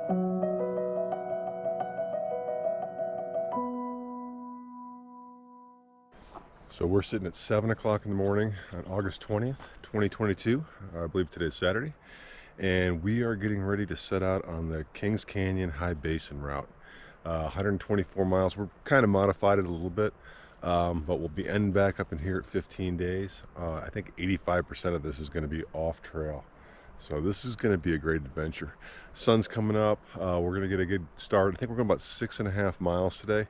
So we're sitting at 7 o'clock in the morning on August 20th, 2022. I believe today's Saturday. And we are getting ready to set out on the Kings Canyon High Basin route. 124 miles. We're kind of modified it a little bit, but we'll be ending back up in here at 15 days. I think 85% of this is going to be off trail. So this is going to be a great adventure. Sun's coming up. We're going to get a good start. I think we're going about 6.5 miles today.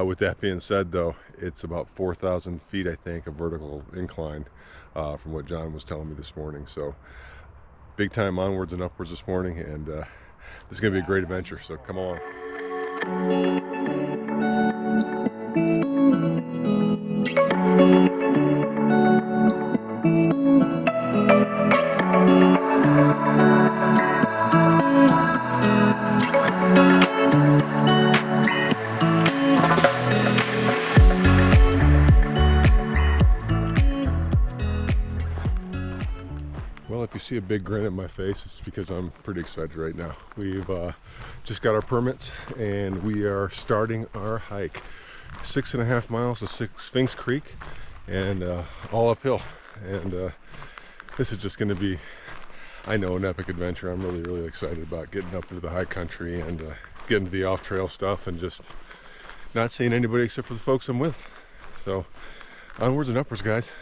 With that being said, though, it's about 4,000 feet, I think, of vertical incline from what John was telling me this morning. So big time onwards and upwards this morning, and this is going to be a great adventure. So come on. Well, if you see a big grin at my face, it's because I'm pretty excited right now. We've just got our permits and we are starting our hike. 6.5 miles to Sphinx Creek and all uphill. And this is just going to be, I know, an epic adventure. I'm really excited about getting up into the high country and getting to the off-trail stuff and just not seeing anybody except for the folks I'm with. So onwards and upwards, guys.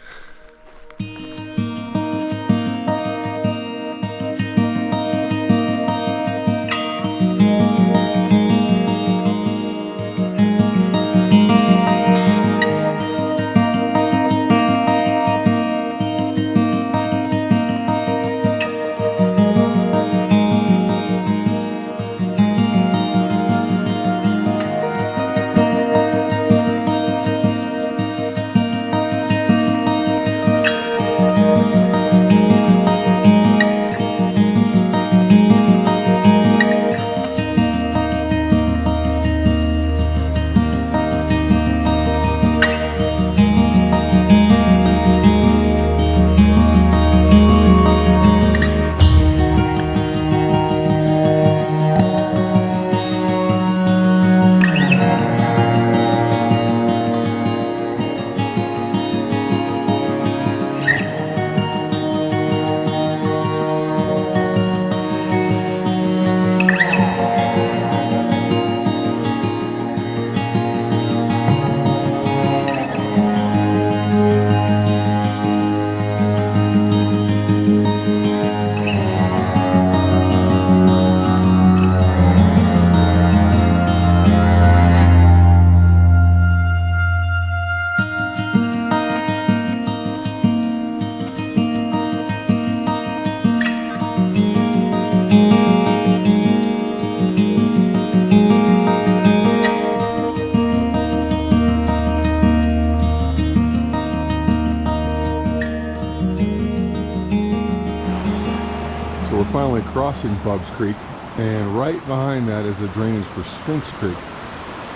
Finally crossing Bubs Creek, and right behind that is a drainage for Sphinx Creek,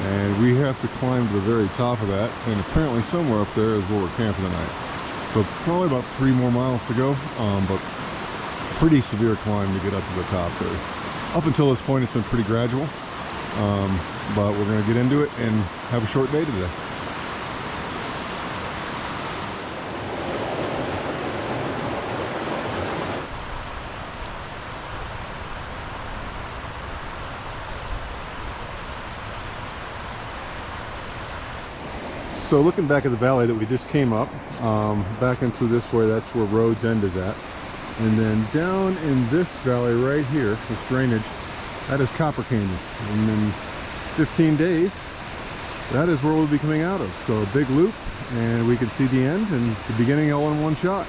and we have to climb to the very top of that, and apparently somewhere up there is where we're camping tonight. So probably about 3 more miles to go, but pretty severe climb to get up to the top there. Up until this point it's been pretty gradual, but we're going to get into it and have a short day today. So looking back at the valley that we just came up, back in through this way, that's where Road's End is at. And then down in this valley right here, this drainage, that is Copper Canyon. And in 15 days, that is where we'll be coming out of. So a big loop, and we can see the end and the beginning all in one shot.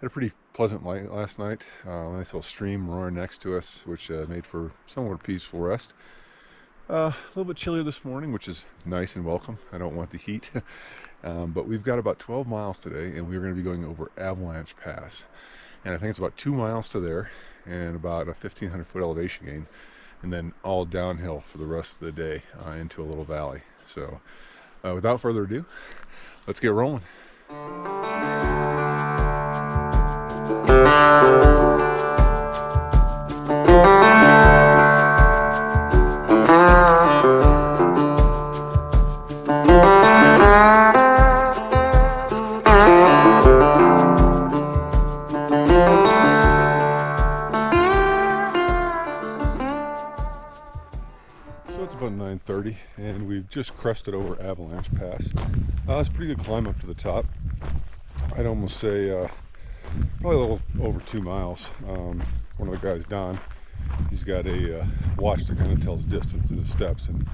a pretty pleasant night last night. Nice little stream roaring next to us, which made for somewhat peaceful rest. A little bit chillier this morning, which is nice and welcome. I don't want the heat. But we've got about 12 miles today, and we're going to be going over Avalanche Pass. And I think it's about 2 miles to there, and about a 1,500-foot elevation gain, and then all downhill for the rest of the day into a little valley. So without further ado, let's get rolling. About 9:30, and we've just crested over Avalanche Pass. It's a pretty good climb up to the top. I'd almost say probably a little over 2 miles. One of the guys, Don, he's got a watch that kind of tells distance in his steps, and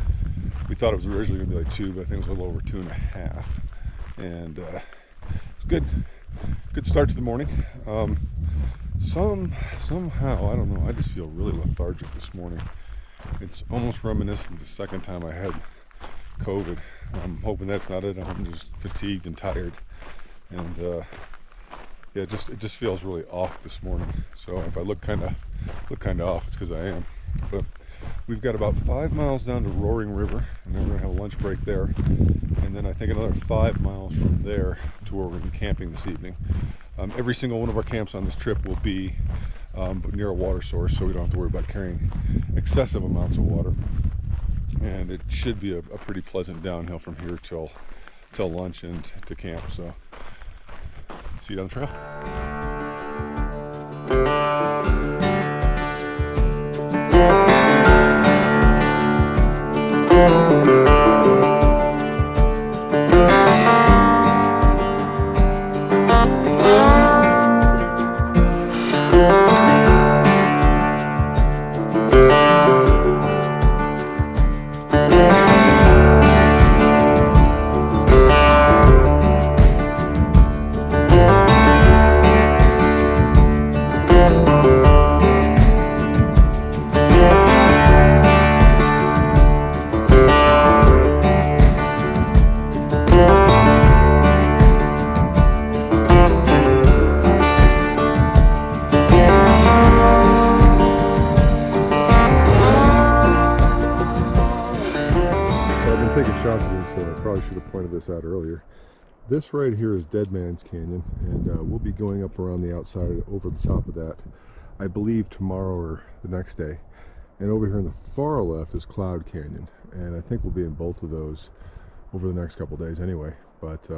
we thought it was originally going to be like 2, but I think it was a little over 2.5. And it's good start to the morning. Somehow, I don't know, I just feel really lethargic this morning. It's almost reminiscent the second time I had COVID. I'm hoping that's not it. I'm just fatigued and tired, and yeah, it just feels really off this morning. So if I look kind of off, it's because I am. But we've got about 5 miles down to Roaring River, and then we're gonna have a lunch break there, and then I think another 5 miles from there to where we're gonna be camping this evening. Every single one of our camps on this trip will be near a water source, so we don't have to worry about carrying excessive amounts of water, and it should be a pretty pleasant downhill from here till lunch and to camp. So see you down the trail. Probably should have pointed this out earlier. This right here is Dead Man's Canyon, and we'll be going up around the outside over the top of that, I believe tomorrow or the next day. And over here on the far left is Cloud Canyon, and I think we'll be in both of those over the next couple days anyway. But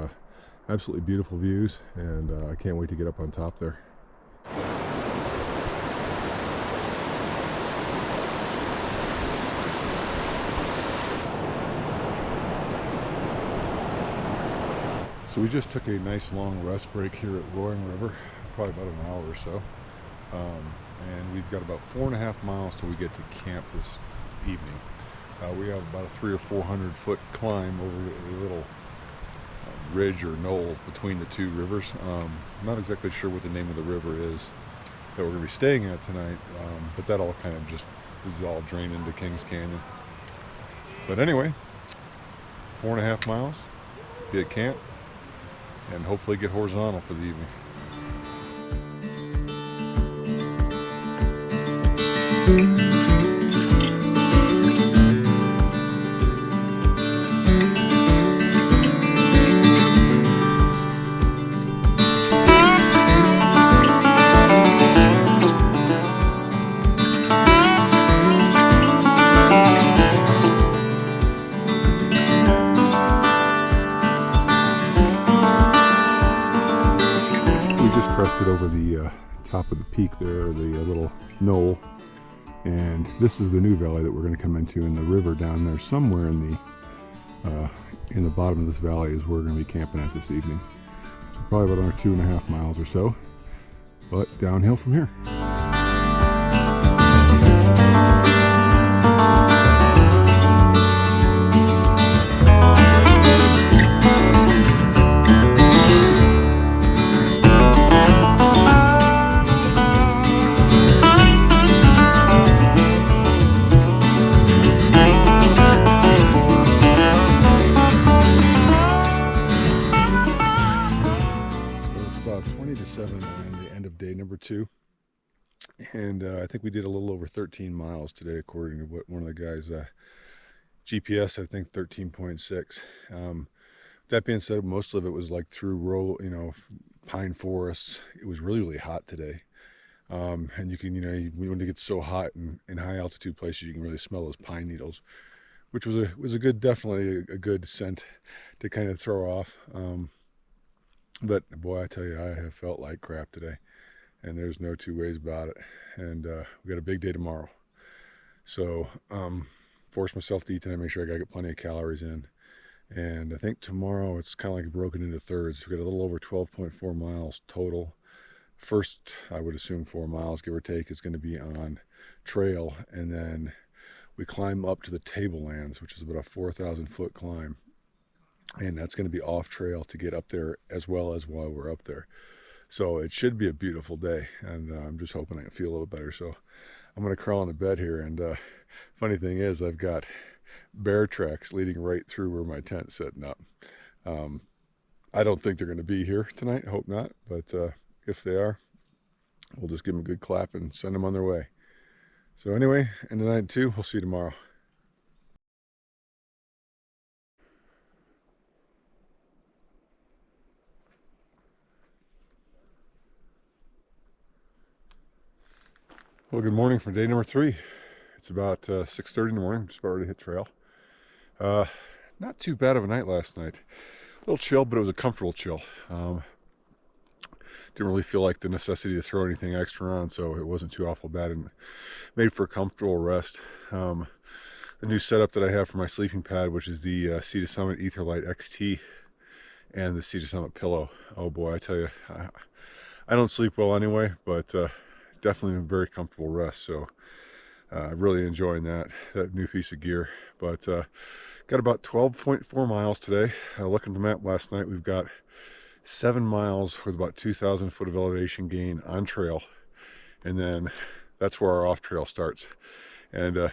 absolutely beautiful views, and I can't wait to get up on top there. So we just took a nice long rest break here at Roaring River, probably about an hour or so. And we've got about 4.5 miles till we get to camp this evening. We have about a 300 or 400 foot climb over a little ridge or knoll between the two rivers. Not exactly sure what the name of the river is that we're going to be staying at tonight, but that all kind of just is all drained into Kings Canyon. But anyway, 4.5 miles, be at camp, and hopefully get horizontal for the evening. Crested over the top of the peak there, the little knoll, and this is the new valley that we're going to come into, and the river down there somewhere in the bottom of this valley is where we're going to be camping at this evening. So probably about another 2.5 miles or so, but downhill from here. day number 2. And I think we did a little over 13 miles today, according to what one of the guys, GPS, I think 13.6. That being said, most of it was like through pine forests. It was really, really hot today. And you can, when it gets so hot in high altitude places, you can really smell those pine needles, which was a good, definitely a good scent to kind of throw off. But boy, I tell you, I have felt like crap today, and there's no two ways about it. And we got a big day tomorrow, so force myself to eat tonight, make sure I gotta get plenty of calories in. And I think tomorrow it's kind of like broken into thirds. We got a little over 12.4 miles total. First, I would assume 4 miles, give or take, is going to be on trail, and then we climb up to the Tablelands, which is about a 4,000 foot climb, and that's going to be off trail to get up there as well as while we're up there. So it should be a beautiful day, and I'm just hoping I can feel a little better. So I'm going to crawl in the bed here, and funny thing is, I've got bear tracks leading right through where my tent's setting up. I don't think they're going to be here tonight. I hope not, but if they are, we'll just give them a good clap and send them on their way. So anyway, end of night 2, we'll see you tomorrow. Well, good morning for day number 3. It's about 6:30 in the morning, just about ready to hit trail. Not too bad of a night last night. A little chill, but it was a comfortable chill. Didn't really feel like the necessity to throw anything extra on, so it wasn't too awful bad and made for a comfortable rest. The new setup that I have for my sleeping pad, which is the Sea to Summit Etherlight XT and the Sea to Summit pillow. Oh boy, I tell you, I don't sleep well anyway, but definitely a very comfortable rest. So really enjoying that new piece of gear. But got about 12.4 miles today. Looking at the map last night, we've got 7 miles with about 2,000 foot of elevation gain on trail, and then that's where our off trail starts. And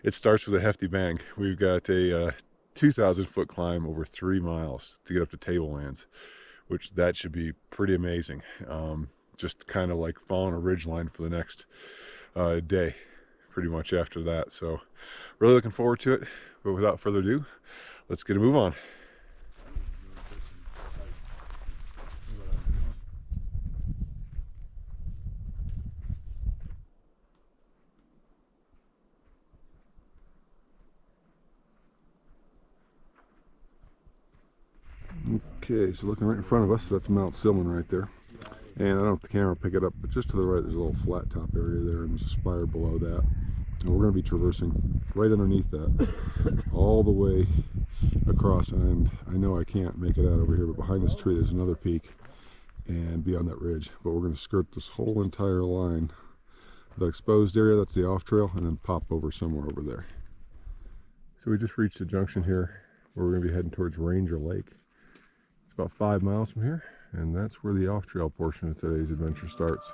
it starts with a hefty bang. We've got a 2,000 foot climb over 3 miles to get up to Tablelands, which that should be pretty amazing. Just kind of like following a ridgeline for the next day, pretty much after that. So really looking forward to it. But without further ado, let's get a move on. Okay, so looking right in front of us, that's Mount Silman right there. And I don't know if the camera will pick it up, but just to the right, there's a little flat top area there, and there's a spire below that. And we're going to be traversing right underneath that, all the way across. And I know I can't make it out over here, but behind this tree, there's another peak, and beyond that ridge. But we're going to skirt this whole entire line, that exposed area, that's the off trail, and then pop over somewhere over there. So we just reached a junction here where we're going to be heading towards Ranger Lake. It's about 5 miles from here, and that's where the off-trail portion of today's adventure starts.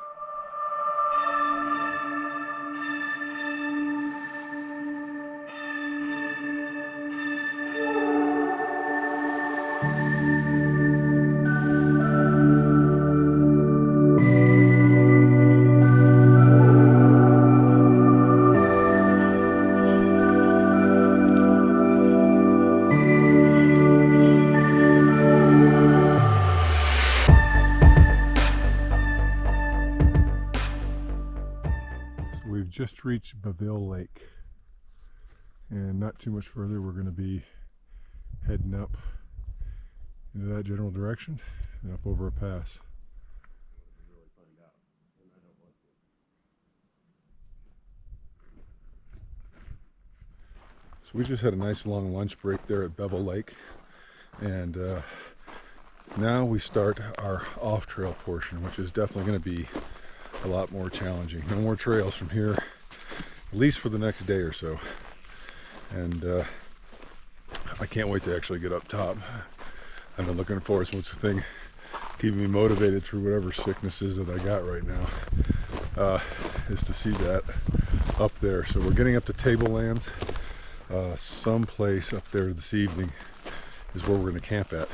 Just reached Baville Lake, and not too much further we're going to be heading up into that general direction and up over a pass. So we just had a nice long lunch break there at Baville Lake, and now we start our off-trail portion, which is definitely going to be a lot more challenging. No more trails from here, at least for the next day or so. And I can't wait to actually get up top. I've been looking forward to the thing keeping me motivated through whatever sicknesses that I got right now, is to see that up there. So we're getting up to Tablelands. Someplace up there this evening is where we're going to camp at.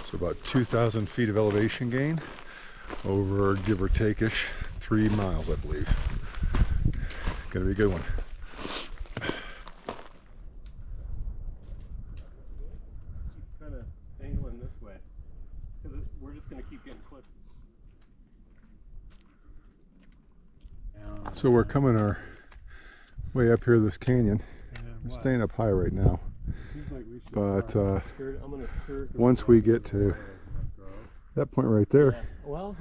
So about 2,000 feet of elevation gain over, give or take-ish, 3 miles, I believe. Gonna be a good one. Kind of angling this way, because we're just gonna keep getting clipped. So we're coming our way up here this canyon. We're staying up high right now, but once we get to that point right there, well,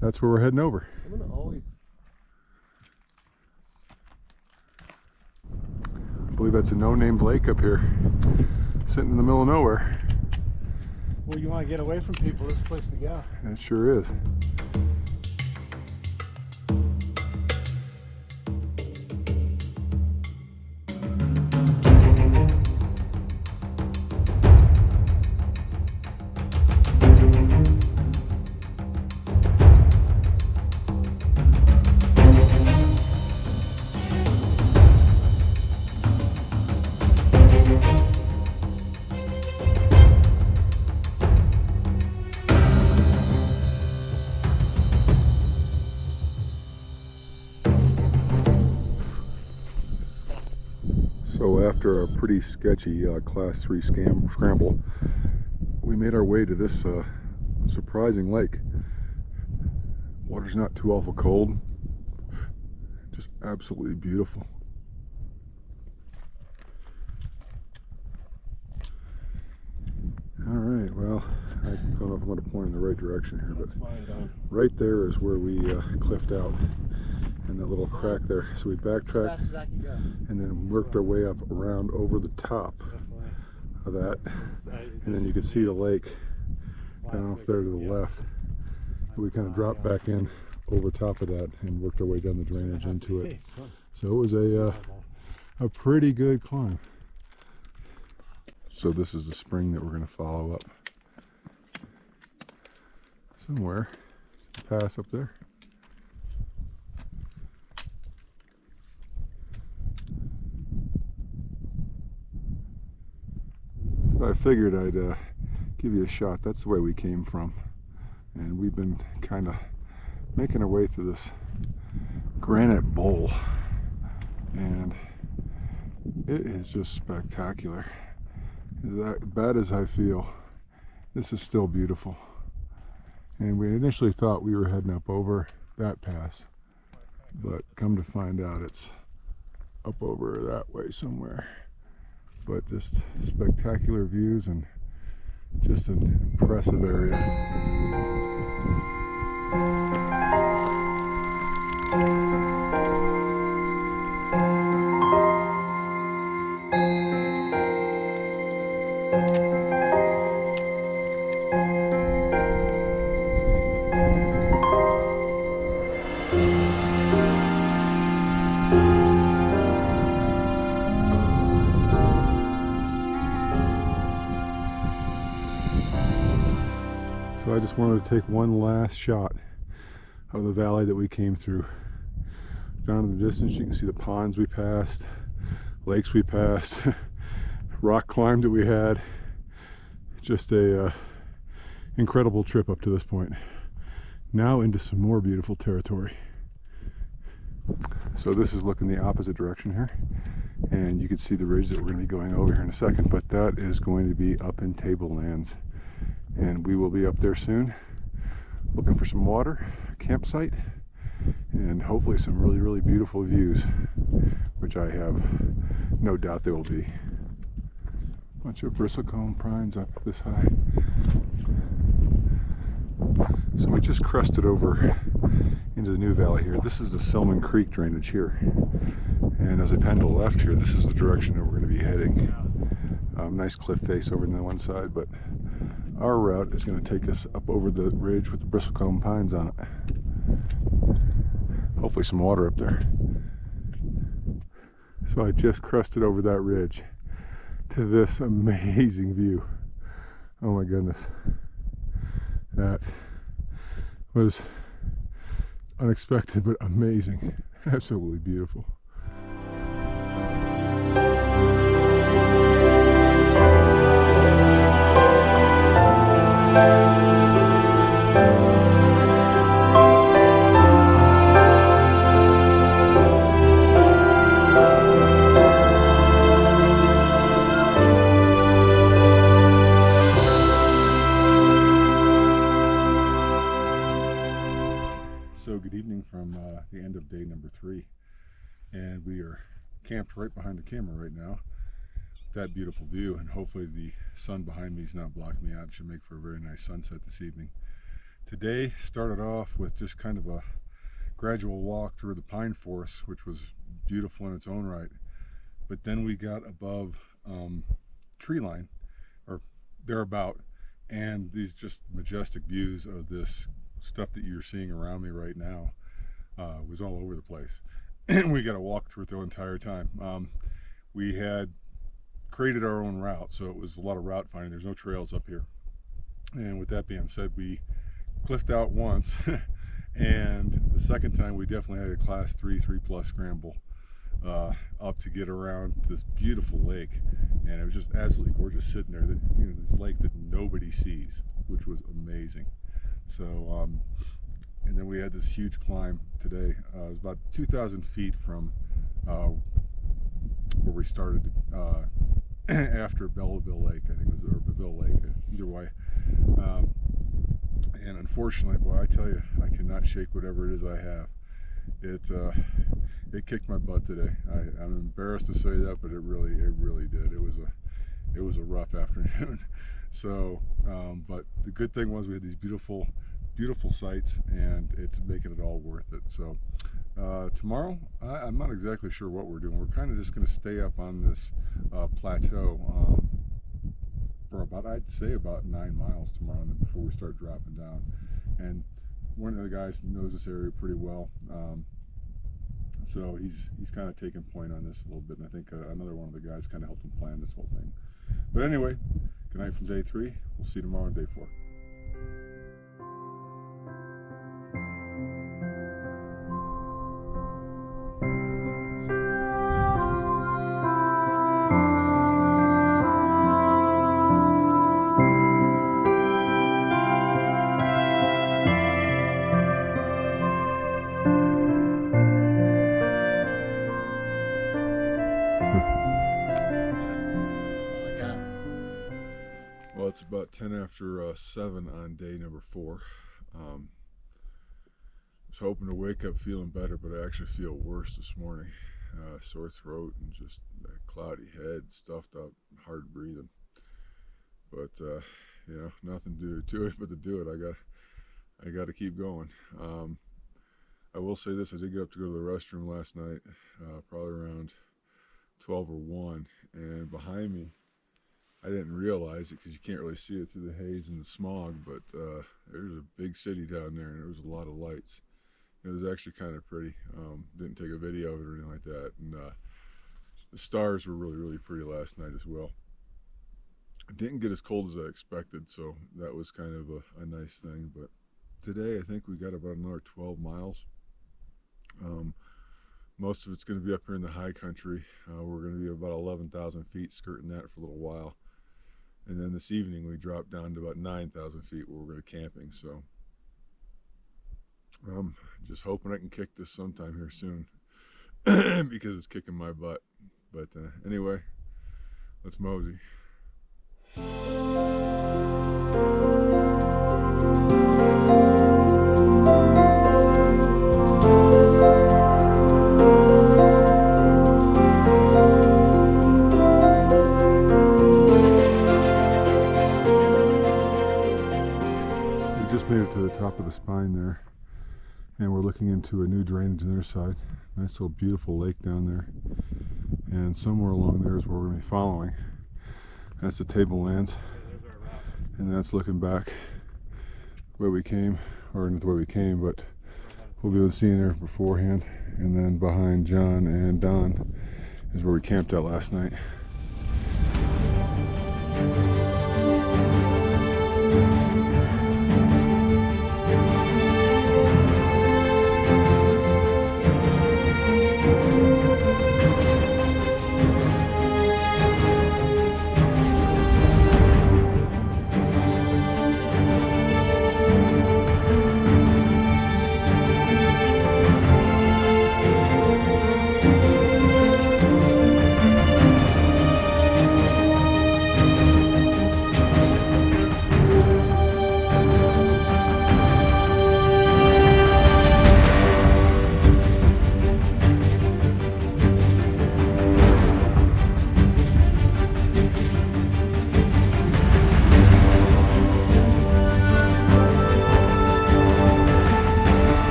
that's where we're heading over. I'm gonna always. I believe that's a no-named lake up here, sitting in the middle of nowhere. Well, you want to get away from people, this is the place to go. It sure is. So after a pretty sketchy class 3 scramble, we made our way to this surprising lake. Water's not too awful cold, just absolutely beautiful. All right, well, I don't know if I'm going to point in the right direction here, but right there is where we cliffed out, and that little crack there. So we backtracked and then worked our way up around over the top of that, and then you can see the lake down off there to the left. We kind of dropped back in over top of that and worked our way down the drainage into it. So it was a pretty good climb. So this is the spring that we're going to follow up somewhere. Pass up there. So I figured I'd give you a shot. That's the way we came from, and we've been kind of making our way through this Granite Bowl, and it is just spectacular. As bad as I feel, this is still beautiful. And we initially thought we were heading up over that pass, but come to find out it's up over that way somewhere. But just spectacular views and just an impressive area. So I just wanted to take one last shot of the valley that we came through. Down in the distance you can see the ponds we passed, lakes we passed, rock climb that we had. Just a incredible trip up to this point. Now into some more beautiful territory. So this is looking the opposite direction here, and you can see the ridge that we're going to be going over here in a second, but that is going to be up in Tablelands. And we will be up there soon, looking for some water, campsite, and hopefully some really, really beautiful views, which I have no doubt there will be. Bunch of bristlecone pines up this high. So we just crested over into the new valley here. This is the Selman Creek drainage here. And as I pan to the left here, this is the direction that we're going to be heading. Nice cliff face over on the one side, but our route is going to take us up over the ridge with the bristlecone pines on it. Hopefully some water up there. So I just crested over that ridge to this amazing view. Oh my goodness. That was unexpected but amazing. Absolutely beautiful. from the end of day number 3, and we are camped right behind the camera right now. That beautiful view, and hopefully the sun behind me is not blocking me out. It should make for a very nice sunset this evening. Today started off with just kind of a gradual walk through the pine forest, which was beautiful in its own right, but then we got above tree line or thereabout, and these just majestic views of this stuff that you're seeing around me right now was all over the place. And we got to walk through it the entire time. We had created our own route, so it was a lot of route finding. There's no trails up here, and with that being said, we cliffed out once and the second time we definitely had a class 3 plus scramble up to get around this beautiful lake, and it was just absolutely gorgeous sitting there. This lake that nobody sees, which was amazing. So and then we had this huge climb today. It was about 2,000 feet from where we started after Belleville Lake, I think it was, or Beville Lake, either way. And unfortunately, boy, I tell you, I cannot shake whatever it is I have. It kicked my butt today. I'm embarrassed to say that, but it really did. It was a rough afternoon. So, but the good thing was we had these beautiful sights, and it's making it all worth it. So tomorrow, I'm not exactly sure what we're doing. We're kind of just going to stay up on this plateau for about, I'd say about 9 miles tomorrow, and then before we start dropping down. And one of the guys knows this area pretty well, so he's kind of taking point on this a little bit, and I think another one of the guys kind of helped him plan this whole thing. But anyway, good night from day 3. We'll see you tomorrow on day 4. Well, it's about 10 after 7 on day number 4. I was hoping to wake up feeling better, but I actually feel worse this morning. Sore throat and just a cloudy head, stuffed up, hard breathing. But you know, nothing to it but to do it. I got to keep going. I will say this: I did get up to go to the restroom last night, probably around 12 or 1, and behind me, I didn't realize it because you can't really see it through the haze and the smog, but there's a big city down there, and there was a lot of lights. It was actually kind of pretty. Didn't take a video of it or anything like that, and the stars were really pretty last night as well. It didn't get as cold as I expected, so that was kind of a nice thing. But today I think we got about another 12 miles. Most of it's going to be up here in the high country. We're going to be about 11,000 feet, skirting that for a little while. And then this evening we dropped down to about 9,000 feet where we're going to be camping. So I'm just hoping I can kick this sometime here soon because it's kicking my butt. But anyway, let's mosey. Made it to the top of the spine there, and we're looking into a new drainage on their side. Nice little beautiful lake down there, and somewhere along there is where we're going to be following. That's the Tablelands, and that's looking back where we came, or not the way we came, but we'll be able to see in there beforehand. And then behind John and Don is where we camped out last night.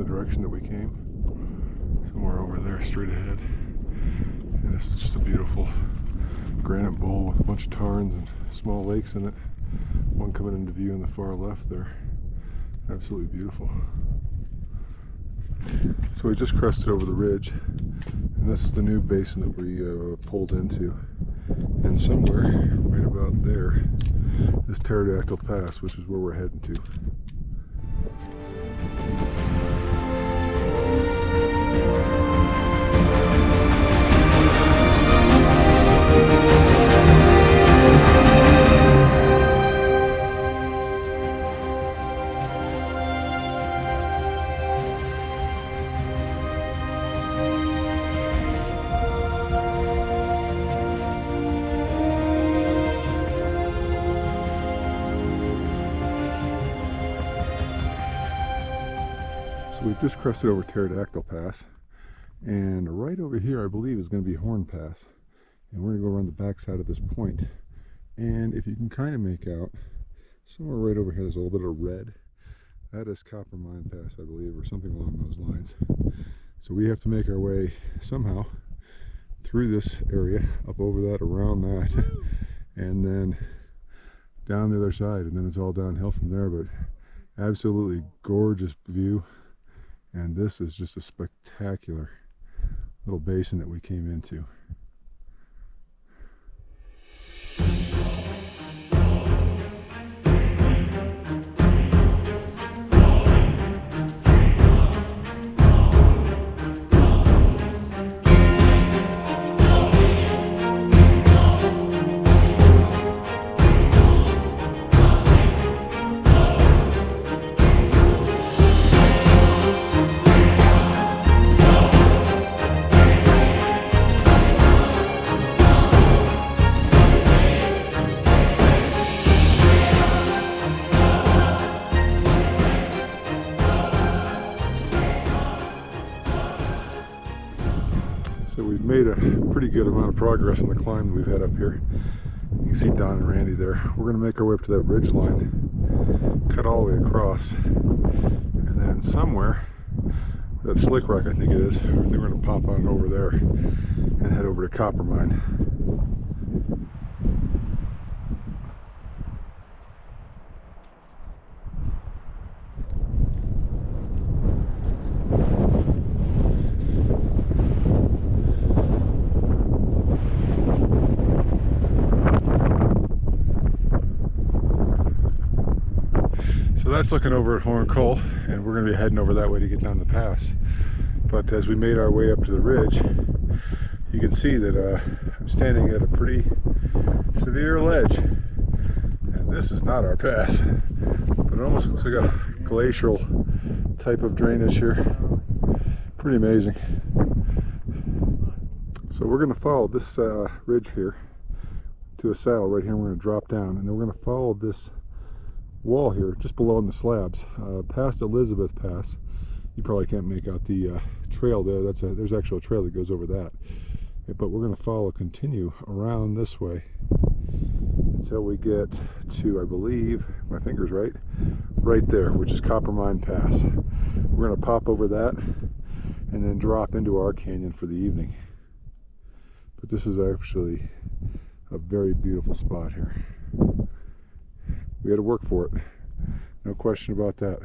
the direction that we came. Somewhere over there, straight ahead. And this is just a beautiful granite bowl with a bunch of tarns and small lakes in it. One coming into view on the far left there. Absolutely beautiful. So we just crested over the ridge, and this is the new basin that we pulled into. And somewhere right about there is Pterodactyl Pass, which is where we're heading to. We've just crested over Pterodactyl Pass, and right over here I believe is going to be Horn Pass, and we're going to go around the back side of this point. And if you can kind of make out, somewhere right over here there's a little bit of red. That is Copper Mine Pass, I believe, or something along those lines. So we have to make our way somehow through this area, up over that, around that, and then down the other side, and then it's all downhill from there. But absolutely gorgeous view. And this is just a spectacular little basin that we came into. So we've made a pretty good amount of progress in the climb that we've had up here. You can see Don and Randy there. We're going to make our way up to that ridge line, cut all the way across, and then somewhere, that slick rock I think it is, I think we're going to pop on over there and head over to Copper Mine. So that's looking over at Horn Col, and we're going to be heading over that way to get down the pass. But as we made our way up to the ridge, you can see that I'm standing at a pretty severe ledge. And this is not our pass, but it almost looks like a glacial type of drainage here. Pretty amazing. So we're going to follow this ridge here to a saddle right here, and we're going to drop down, and then we're going to follow this wall here just below in the slabs past Elizabeth Pass. You probably can't make out the trail there. There's actually a trail that goes over that, but we're going to continue around this way until we get to, I believe, my finger's right there, which is Copper Mine Pass. We're going to pop over that and then drop into our canyon for the evening. But this is actually a very beautiful spot here. We got to work for it, no question about that.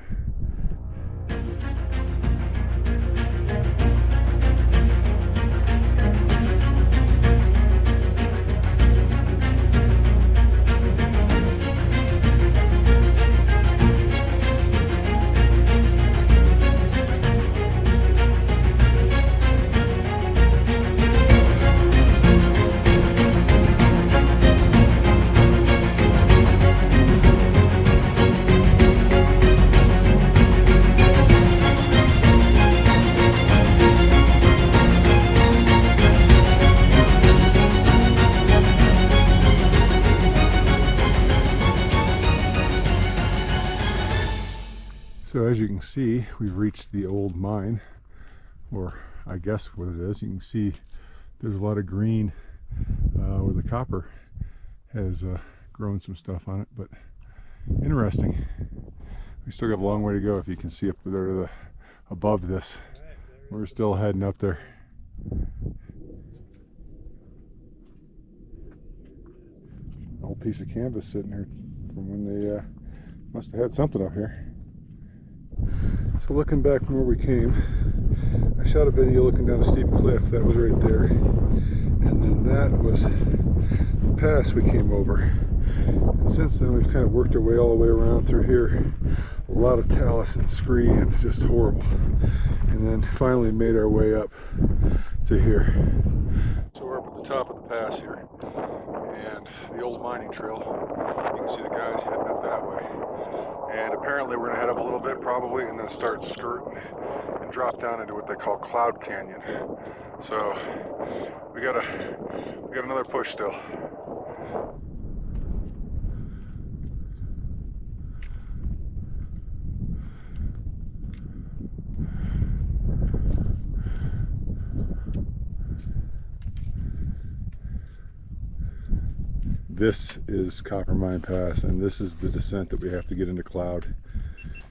So as you can see, we've reached the old mine, or I guess what it is. You can see there's a lot of green where the copper has grown some stuff on it, but interesting. We still got a long way to go, if you can see up there to the above this. We're still heading up there. Old piece of canvas sitting here from when they must have had something up here. So looking back from where we came, I shot a video looking down a steep cliff that was right there, and then that was the pass we came over. And since then we've kind of worked our way all the way around through here. A lot of talus and scree and just horrible. And then finally made our way up to here. So we're up at the top of the pass here, and the old mining trail. You can see the guys heading up that way. And apparently we're gonna head up a little bit probably, and then start skirting and drop down into what they call Cloud Canyon. So we got another push still. This is Copper Mine Pass, and this is the descent that we have to get into Cloud.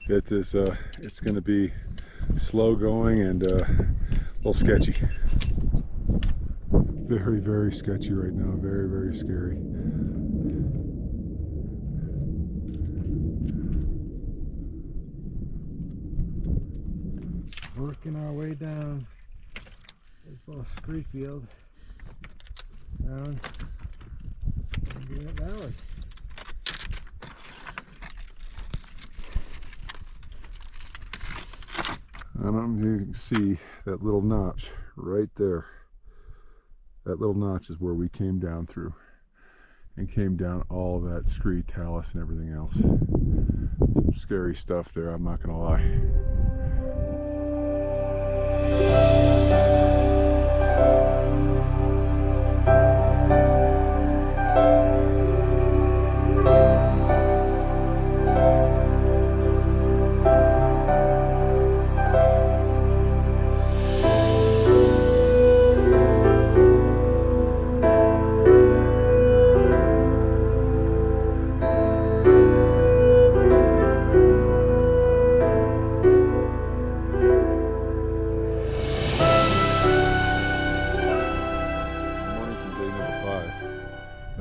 It is, it's going to be slow going and a little sketchy. Very, very sketchy right now. Very, very scary. Working our way down this little scree field down into that valley. I don't know if you can see that little notch right there. That little notch is where we came down through, and came down all that scree, talus, and everything else. Some scary stuff there, I'm not gonna lie.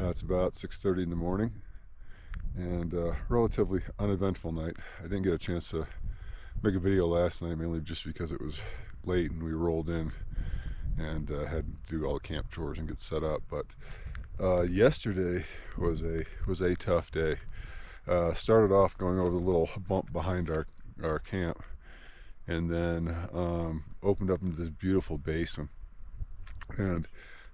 It's about 6:30 in the morning, and relatively uneventful night. I didn't get a chance to make a video last night, mainly just because it was late and we rolled in and had to do all the camp chores and get set up. But yesterday was a tough day. Started off going over the little bump behind our camp, and then opened up into this beautiful basin, and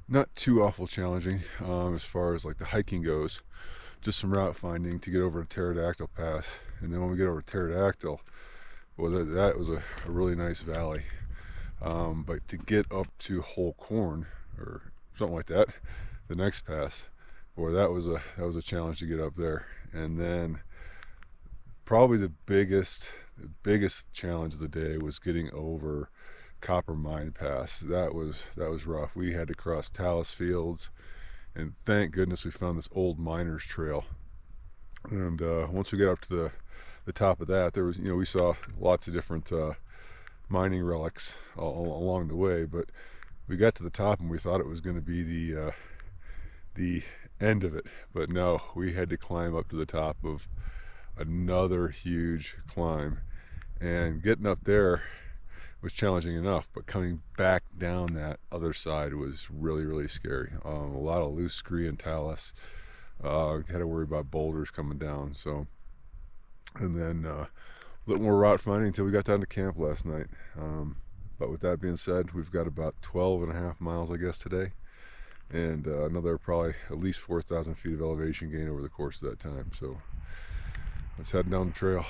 not too awful challenging as far as like the hiking goes. Just some route finding to get over to Pterodactyl Pass, and then when we get over to Pterodactyl, well, that was a really nice valley. But to get up to Whole Corn or something like that, the next pass, boy, that was a challenge to get up there. And then probably the biggest challenge of the day was getting over Copper Mine Pass. That was rough. We had to cross talus fields, and thank goodness we found this old miners trail. And once we get up to the top of that, there was, we saw lots of different mining relics along the way, but we got to the top and we thought it was going to be the end of it, but no, we had to climb up to the top of another huge climb, and getting up there was challenging enough, but coming back down that other side was really, really scary. A lot of loose scree and talus. Had to worry about boulders coming down. So, and then a little more route finding until we got down to camp last night. But with that being said, we've got about 12.5 miles, I guess, today, and another probably at least 4,000 feet of elevation gain over the course of that time. So let's head down the trail.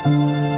Thank you.